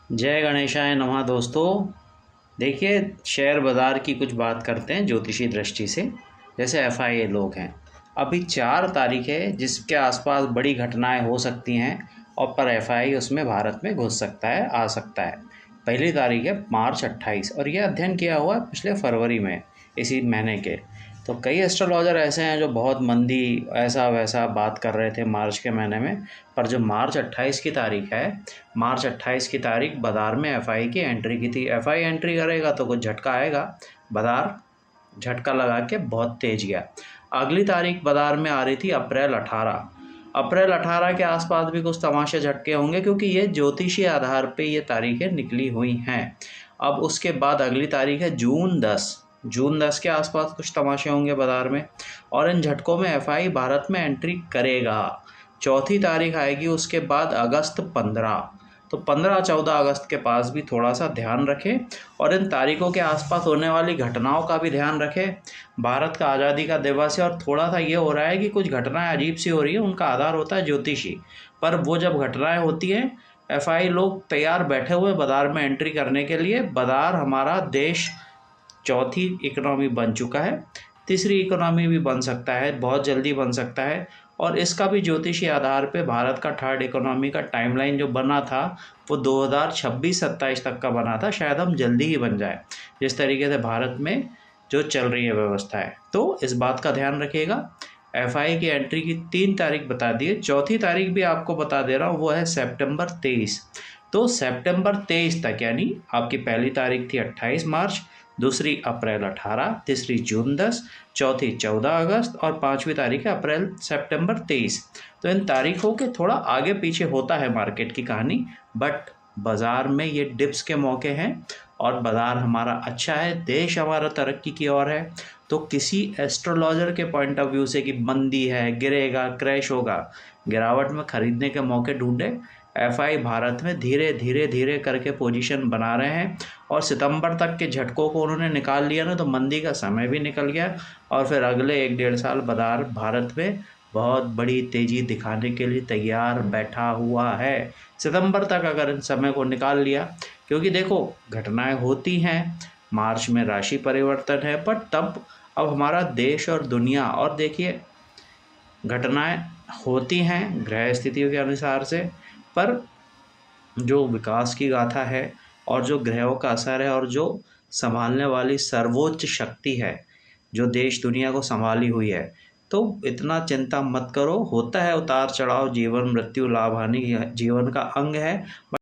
जय गणेशाय नमः दोस्तों। देखिए, शेयर बाज़ार की कुछ बात करते हैं ज्योतिषी दृष्टि से। जैसे एफआईए लोग हैं, अभी 4 तारीख है जिसके आसपास बड़ी घटनाएं हो सकती हैं और पर एफआईए उसमें भारत में घुस सकता है, आ सकता है। पहली तारीख है मार्च 28 और यह अध्ययन किया हुआ है पिछले फरवरी में, इसी महीने के। तो कई एस्ट्रोलॉजर ऐसे हैं जो बहुत मंदी ऐसा वैसा बात कर रहे थे मार्च के महीने में, पर जो मार्च 28 की तारीख है, मार्च 28 की तारीख बाज़ार में एफआई की एंट्री की थी। एफआई एंट्री करेगा तो कुछ झटका आएगा, बाज़ार झटका लगा के बहुत तेज गया। अगली तारीख बाज़ार में आ रही थी अप्रैल 18। अप्रैल 18 के आसपास भी कुछ तमाशे झटके होंगे क्योंकि ये ज्योतिषी आधार पे ये तारीखें निकली हुई हैं। अब उसके बाद अगली तारीख है जून 10। जून 10 के आसपास कुछ तमाशे होंगे बाज़ार में और इन झटकों में एफआई भारत में एंट्री करेगा। चौथी तारीख आएगी उसके बाद अगस्त 15। तो 15-14 अगस्त के पास भी थोड़ा सा ध्यान रखें और इन तारीखों के आसपास होने वाली घटनाओं का भी ध्यान रखें। भारत का आज़ादी का दिवस है और थोड़ा सा ये हो रहा है कि कुछ घटनाएं अजीब सी हो रही हैं, उनका आधार होता है ज्योतिषी। पर वो जब घटनाएं होती हैं, एफआई लोग तैयार बैठे हुए बाज़ार में एंट्री करने के लिए। बाज़ार हमारा देश चौथी इकोनॉमी बन चुका है, तीसरी इकोनॉमी भी बन सकता है, बहुत जल्दी बन सकता है। और इसका भी ज्योतिषी आधार पे भारत का थर्ड इकोनॉमी का टाइमलाइन जो बना था वो 2026-27 तक का बना था। शायद हम जल्दी ही बन जाए, जिस तरीके से भारत में जो चल रही है व्यवस्था है। तो इस बात का ध्यान रखिएगा। एफआई की एंट्री की 3 तारीख बता दी है, चौथी तारीख भी आपको बता दे रहा हूँ, वो है सितंबर 23। तो सितंबर 23 तक, यानी आपकी पहली तारीख थी 28 मार्च, दूसरी अप्रैल 18, तीसरी जून 10, चौथी 14 अगस्त और पाँचवीं तारीख है अप्रैल सितंबर 23। तो इन तारीखों के थोड़ा आगे पीछे होता है मार्केट की कहानी, बट बाज़ार में ये डिप्स के मौके हैं और बाज़ार हमारा अच्छा है, देश हमारा तरक्की की ओर है। तो किसी एस्ट्रोलॉजर के पॉइंट ऑफ व्यू से कि मंदी है, गिरेगा, क्रैश होगा, गिरावट में खरीदने के मौके ढूंढे। एफआई भारत में धीरे धीरे धीरे करके पोजीशन बना रहे हैं और सितंबर तक के झटकों को उन्होंने निकाल लिया ना, तो मंदी का समय भी निकल गया और फिर अगले 1-1.5 साल बाज़ार भारत में बहुत बड़ी तेज़ी दिखाने के लिए तैयार बैठा हुआ है। सितंबर तक अगर इन समय को निकाल लिया, क्योंकि देखो घटनाएं होती हैं, मार्च में राशि परिवर्तन है, पर तब अब हमारा देश और दुनिया, और देखिए घटनाएं होती हैं ग्रह स्थितियों के अनुसार से, पर जो विकास की गाथा है और जो ग्रहों का असर है और जो संभालने वाली सर्वोच्च शक्ति है जो देश दुनिया को संभाली हुई है, तो इतना चिंता मत करो। होता है उतार चढ़ाव, जीवन मृत्यु लाभ हानि जीवन का अंग है।